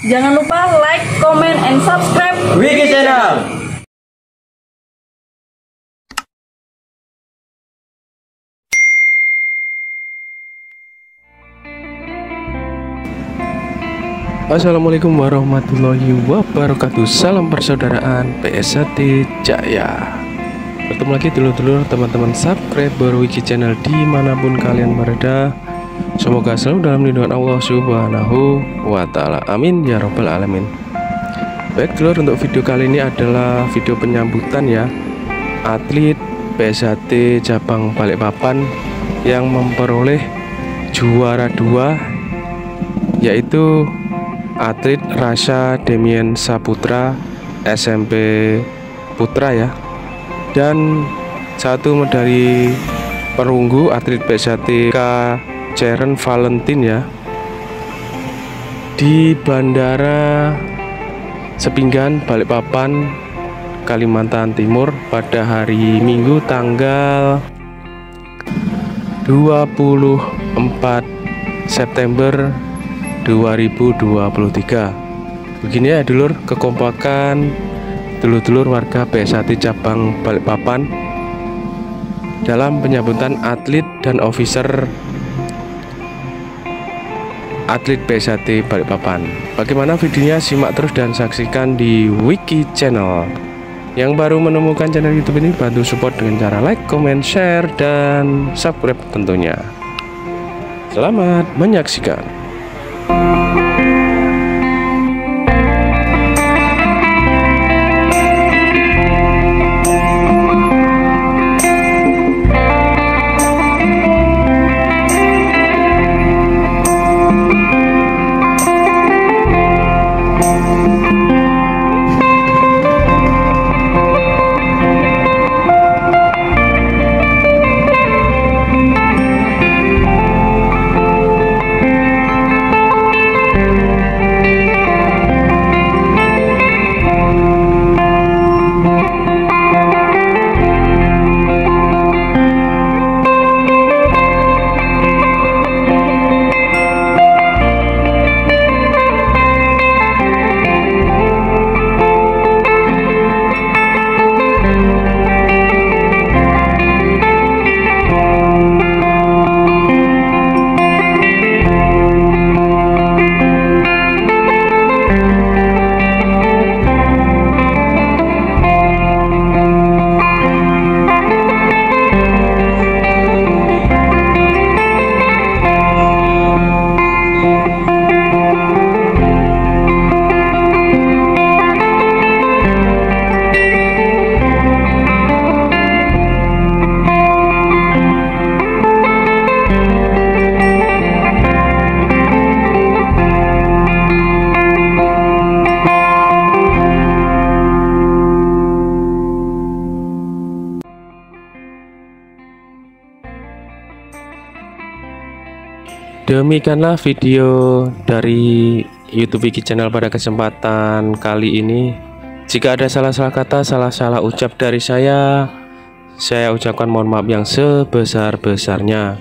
Jangan lupa like, comment, and subscribe Wiki Channel. Assalamualaikum warahmatullahi wabarakatuh. Salam persaudaraan PSAT Jaya. Bertemu lagi dulur-dulur teman-teman subscriber Wiki Channel dimanapun kalian berada. Semoga selalu dalam lindungan Allah Subhanahu wa ta'ala. Amin ya robbal alamin. Baik dulur, untuk video kali ini adalah video penyambutan ya atlet PSAT cabang Balikpapan yang memperoleh juara 2, yaitu atlet Rasha Demian Saputra SMP Putra ya, dan satu medali perunggu atlet PSAT K Ceren Valentin ya, di Bandara Sepinggan Balikpapan Kalimantan Timur pada hari Minggu tanggal 24 September 2023. Begini ya dulur, kekompakan dulur-dulur warga PSAT cabang Balikpapan dalam penyambutan atlet dan officer atlet PSAT Balikpapan. Bagaimana videonya? Simak terus dan saksikan di Wiki Channel. Yang baru menemukan channel YouTube ini, bantu support dengan cara like, comment, share, dan subscribe tentunya. Selamat menyaksikan. Demikianlah video dari YouTube Wiki Channel pada kesempatan kali ini. Jika ada salah-salah kata, salah-salah ucap dari saya ucapkan mohon maaf yang sebesar-besarnya.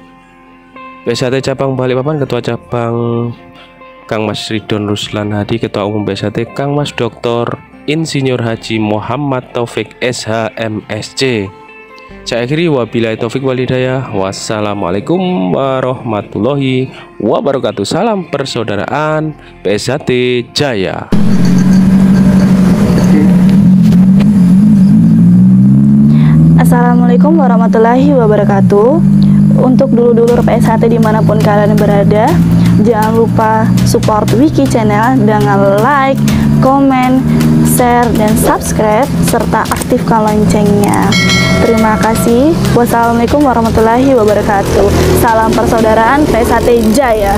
PSAT cabang Balikpapan, Ketua Cabang Kang Mas Ridon Ruslan Hadi, Ketua Umum PSAT Kang Mas Dr. Insinyur Haji Muhammad Taufik SH MSc. Saya akhiri, wabillahi taufik wal hidayah. Wassalamualaikum warahmatullahi wabarakatuh. Salam persaudaraan PSAT Jaya. Assalamualaikum warahmatullahi wabarakatuh. Untuk dulur-dulur PSAT dimanapun kalian berada, jangan lupa support Wiki Channel dengan like, komen, share, dan subscribe, serta aktifkan loncengnya. Terima kasih. Wassalamualaikum warahmatullahi wabarakatuh. Salam persaudaraan PSAT Jaya.